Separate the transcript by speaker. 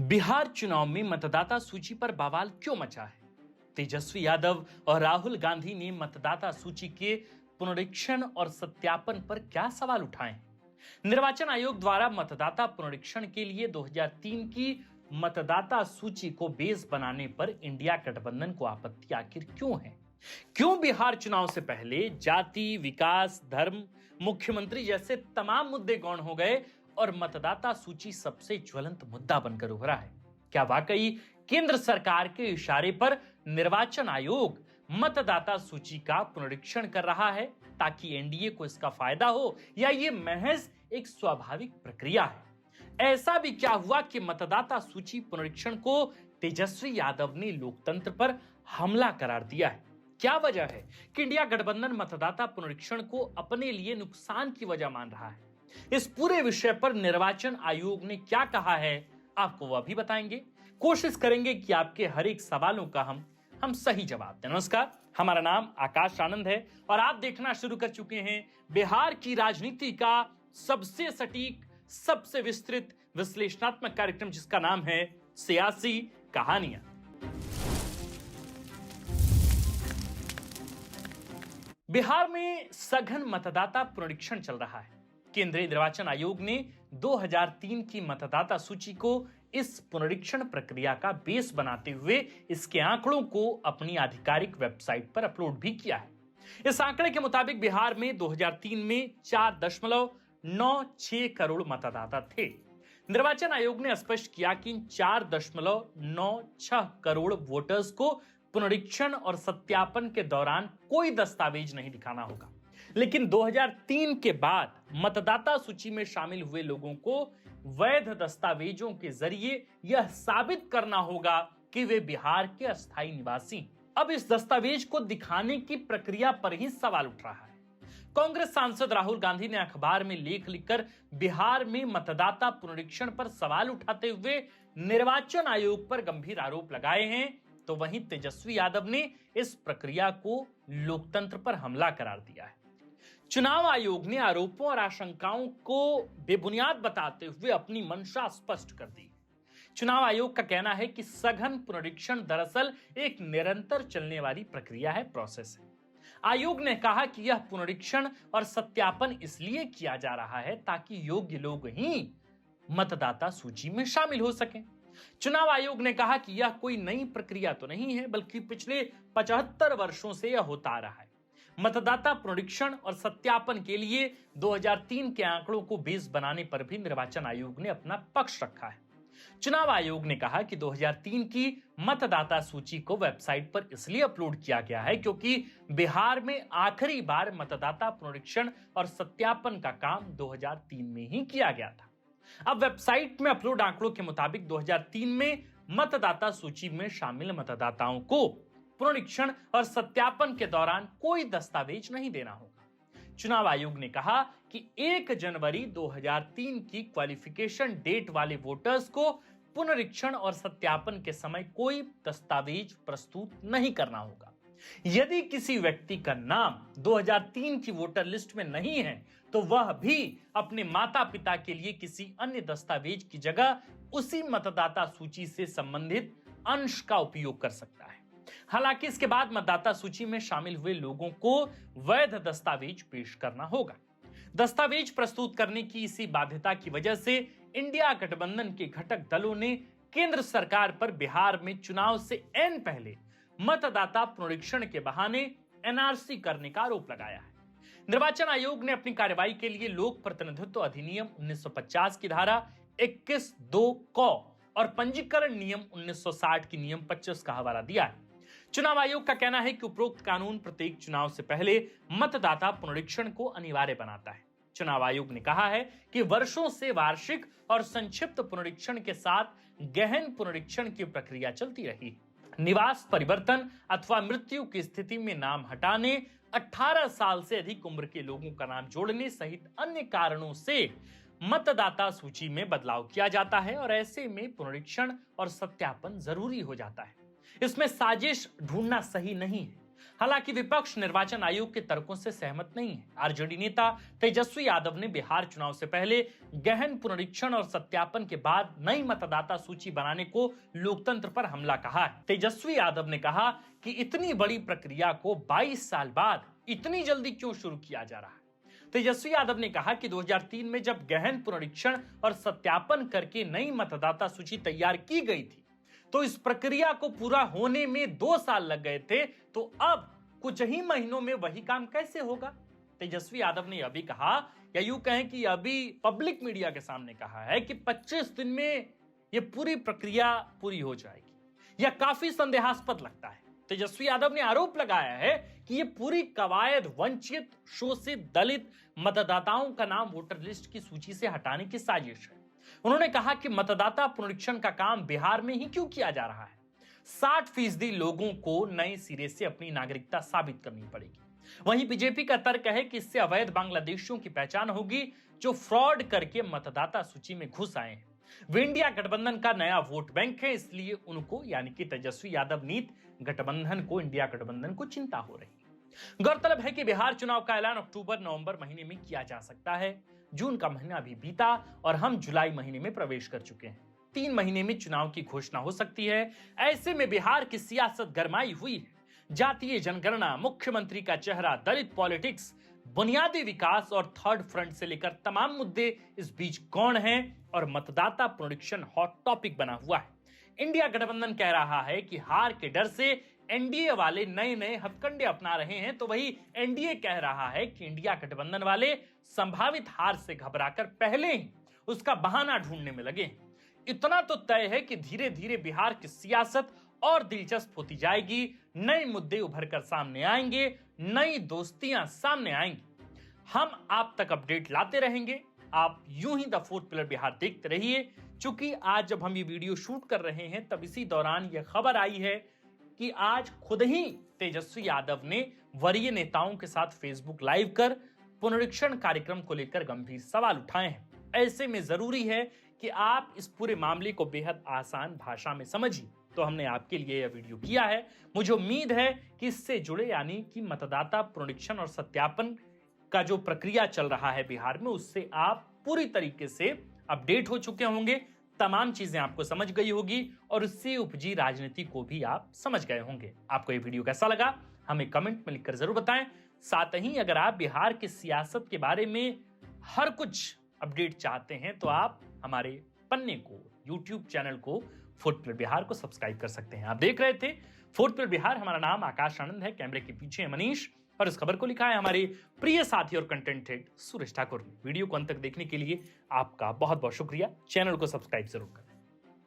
Speaker 1: बिहार चुनाव में मतदाता सूची पर बवाल क्यों मचा है? तेजस्वी यादव और राहुल गांधी ने मतदाता सूची के पुनरीक्षण और सत्यापन पर क्या सवाल उठाए हैं? निर्वाचन आयोग द्वारा मतदाता पुनरीक्षण के लिए 2003 की मतदाता सूची को बेस बनाने पर इंडिया गठबंधन को आपत्ति आखिर क्यों है? क्यों बिहार चुनाव से पहले जाति, विकास, धर्म, मुख्यमंत्री जैसे तमाम मुद्दे गौण हो गए और मतदाता सूची सबसे ज्वलंत मुद्दा बनकर उभरा है? क्या वाकई केंद्र सरकार के इशारे पर निर्वाचन आयोग मतदाता सूची का पुनरीक्षण कर रहा है ताकि एनडीए को इसका फायदा हो, या ये महज एक स्वाभाविक प्रक्रिया है? ऐसा भी क्या हुआ कि मतदाता सूची पुनरीक्षण को तेजस्वी यादव ने लोकतंत्र पर हमला करार दिया है? क्या वजह है कि इंडिया गठबंधन मतदाता पुनरीक्षण को अपने लिए नुकसान की वजह मान रहा है? इस पूरे विषय पर निर्वाचन आयोग ने क्या कहा है, आपको वह भी बताएंगे। कोशिश करेंगे कि आपके हर एक सवालों का हम सही जवाब दें। नमस्कार, हमारा नाम आकाश आनंद है और आप देखना शुरू कर चुके हैं बिहार की राजनीति का सबसे सटीक, सबसे विस्तृत विश्लेषणात्मक कार्यक्रम, जिसका नाम है सियासी कहानियां। बिहार में सघन मतदाता पुनरीक्षण चल रहा है। केंद्रीय निर्वाचन आयोग ने 2003 की मतदाता सूची को इस पुनरीक्षण प्रक्रिया का बेस बनाते हुए इसके आंकड़ों को अपनी आधिकारिक वेबसाइट पर अपलोड भी किया है। इस आंकड़े के मुताबिक बिहार में 2003 में 4.96 करोड़ मतदाता थे। निर्वाचन आयोग ने स्पष्ट किया कि इन 4.96 करोड़ वोटर्स को पुनरीक्षण और सत्यापन के दौरान कोई दस्तावेज नहीं दिखाना होगा। लेकिन 2003 के बाद मतदाता सूची में शामिल हुए लोगों को वैध दस्तावेजों के जरिए यह साबित करना होगा कि वे बिहार के अस्थायी निवासी। अब इस दस्तावेज को दिखाने की प्रक्रिया पर ही सवाल उठ रहा है। कांग्रेस सांसद राहुल गांधी ने अखबार में लेख लिखकर बिहार में मतदाता पुनरीक्षण पर सवाल उठाते हुए निर्वाचन आयोग पर गंभीर आरोप लगाए हैं, तो वहीं तेजस्वी यादव ने इस प्रक्रिया को लोकतंत्र पर हमला करार दिया है। चुनाव आयोग ने आरोपों और आशंकाओं को बेबुनियाद बताते हुए अपनी मंशा स्पष्ट कर दी। चुनाव आयोग का कहना है कि सघन पुनरीक्षण दरअसल एक निरंतर चलने वाली प्रक्रिया है, प्रोसेस है। आयोग ने कहा कि यह पुनरीक्षण और सत्यापन इसलिए किया जा रहा है ताकि योग्य लोग ही मतदाता सूची में शामिल हो सकें। चुनाव आयोग ने कहा कि यह कोई नई प्रक्रिया तो नहीं है, बल्कि पिछले 75 वर्षों से यह होता आ रहा है। मतदाता पुनरीक्षण और सत्यापन के लिए 2003 के आंकड़ों को बेस बनाने पर भी निर्वाचन आयोग ने अपना पक्ष रखा है। चुनाव आयोग ने कहा कि 2003 की मतदाता सूची को वेबसाइट पर इसलिए अपलोड किया गया है क्योंकि बिहार में आखिरी बार मतदाता पुनरीक्षण और सत्यापन का काम 2003 में ही किया गया था। अब वेबसाइट में अपलोड आंकड़ों के मुताबिक 2003 में मतदाता सूची में शामिल मतदाताओं को पुनरीक्षण और सत्यापन के दौरान कोई दस्तावेज नहीं देना होगा। चुनाव आयोग ने कहा कि 1 जनवरी 2003 की क्वालिफिकेशन डेट वाले वोटर्स को पुनरीक्षण और सत्यापन के समय कोई दस्तावेज प्रस्तुत नहीं करना होगा। यदि किसी व्यक्ति का नाम 2003 की वोटर लिस्ट में नहीं है तो वह भी अपने माता पिता के लिए किसी अन्य दस्तावेज की जगह उसी मतदाता सूची से संबंधित अंश का उपयोग कर सकता है। हालांकि इसके बाद मतदाता सूची में शामिल हुए लोगों को वैध दस्तावेज पेश करना होगा। दस्तावेज प्रस्तुत करने की इसी बाध्यता की वजह से इंडिया गठबंधन के घटक दलों ने केंद्र सरकार पर बिहार में चुनाव से ऐन पहले मतदाता पुनरीक्षण के बहाने एनआरसी करने का आरोप लगाया है। निर्वाचन आयोग ने अपनी कार्रवाई के लिए लोक प्रतिनिधित्व अधिनियम 1950 की धारा 21(2) क और पंजीकरण नियम 1960 की नियम 25 का हवाला दिया है। चुनाव आयोग का कहना है कि उपरोक्त कानून प्रत्येक चुनाव से पहले मतदाता पुनरीक्षण को अनिवार्य बनाता है। चुनाव आयोग ने कहा है कि वर्षों से वार्षिक और संक्षिप्त पुनरीक्षण के साथ गहन पुनरीक्षण की प्रक्रिया चलती रही। निवास परिवर्तन अथवा मृत्यु की स्थिति में नाम हटाने, 18 साल से अधिक उम्र के लोगों का नाम जोड़ने सहित अन्य कारणों से मतदाता सूची में बदलाव किया जाता है और ऐसे में पुनरीक्षण और सत्यापन जरूरी हो जाता है। इसमें साजिश ढूंढना सही नहीं है। हालांकि विपक्ष निर्वाचन आयोग के तर्कों से सहमत नहीं है। आरजेडी नेता तेजस्वी यादव ने बिहार चुनाव से पहले गहन पुनरीक्षण और सत्यापन के बाद नई मतदाता सूची बनाने को लोकतंत्र पर हमला कहा है। तेजस्वी यादव ने कहा कि इतनी बड़ी प्रक्रिया को 22 साल बाद इतनी जल्दी क्यों शुरू किया जा रहा है। तेजस्वी यादव ने कहा कि 2003 में जब गहन पुनरीक्षण और सत्यापन करके नई मतदाता सूची तैयार की गई थी तो इस प्रक्रिया को पूरा होने में 2 साल लग गए थे, तो अब कुछ ही महीनों में वही काम कैसे होगा। तेजस्वी यादव ने यह भी कहा, या यूं कहें कि अभी पब्लिक मीडिया के सामने कहा है कि 25 दिन में यह पूरी प्रक्रिया पूरी हो जाएगी। यह काफी संदेहास्पद लगता है। तेजस्वी यादव ने आरोप लगाया है कि यह पूरी कवायद वंचित, शोषित, दलित मतदाताओं का नाम वोटर लिस्ट की सूची से हटाने की साजिश है। उन्होंने कहा कि मतदाता पुनरीक्षण का काम बिहार में ही क्यों किया जा रहा है। 60% लोगों को नए सिरे से अपनी नागरिकता साबित करनी पड़ेगी। वहीं बीजेपी का तर्क है कि इससे अवैध बांग्लादेशियों की पहचान होगी जो फ्रॉड करके मतदाता सूची में घुस आए हैं। वे इंडिया गठबंधन का नया वोट बैंक है, इसलिए उनको यानी कि तेजस्वी यादव नीत गठबंधन को, इंडिया गठबंधन को चिंता हो रही है। गौरतलब है कि बिहार चुनाव का ऐलान अक्टूबर-नवंबर महीने में किया जा सकता है। जून का महीना भी बीता और हम जुलाई महीने में प्रवेश कर चुके हैं। 3 महीने में चुनाव की घोषणा हो सकती है। ऐसे में बिहार की सियासत गरमाई हुई है। जातीय जनगणना, मुख्यमंत्री का चेहरा, दलित पॉलिटिक्स, बुनियादी विकास और थर्ड फ्रंट से लेकर तमाम मुद्दे इस बीच गौण हैं और मतदाता पुनरीक्षण हॉट टॉपिक बना हुआ है। इंडिया गठबंधन कह रहा है कि हार के डर से एनडीए वाले नए नए हथकंडे अपना रहे हैं, तो वही एनडीए कह रहा है कि इंडिया गठबंधन वाले संभावित हार से घबराकर पहले ही उसका बहाना ढूंढने में लगे। इतना तो तय है कि धीरे धीरे बिहार की सियासत और दिलचस्प होती जाएगी। नए मुद्दे उभर कर सामने आएंगे, नई दोस्तियां सामने आएंगी। हम आप तक अपडेट लाते रहेंगे। आप यूं ही द फोर्थ पिलर बिहार देखते रहिए। चूंकि आज जब हम ये वीडियो शूट कर रहे हैं तब इसी दौरान यह खबर आई है कि आज खुद ही तेजस्वी यादव ने वरीय नेताओं के साथ फेसबुक लाइव कर पुनरीक्षण कार्यक्रम को लेकर गंभीर सवाल उठाए हैं। ऐसे में जरूरी है कि आप इस पूरे मामले को बेहद आसान भाषा में समझिए, तो हमने आपके लिए यह वीडियो किया है। मुझे उम्मीद है कि इससे जुड़े यानी कि मतदाता पुनरीक्षण और सत्यापन का जो प्रक्रिया चल रहा है बिहार में, उससे आप पूरी तरीके से अपडेट हो चुके होंगे। तमाम चीजें आपको समझ गई होगी और उससे उपजी राजनीति को भी आप समझ गए होंगे। आपको ये वीडियो कैसा लगा हमें कमेंट में लिखकर जरूर बताएं। साथ ही अगर आप बिहार की सियासत के बारे में हर कुछ अपडेट चाहते हैं तो आप हमारे पन्ने को, यूट्यूब चैनल को फोर्थ पिलर बिहार को सब्सक्राइब कर सकते हैं। आप देख रहे थे फोर्थ पिलर बिहार। हमारा नाम आकाश आनंद है, कैमरे के पीछे है मनीष और इस खबर को लिखा है हमारे प्रिय साथी और कंटेंट हेड सुरेश ठाकुर ने। वीडियो को अंत तक देखने के लिए आपका बहुत बहुत शुक्रिया। चैनल को सब्सक्राइब जरूर करें।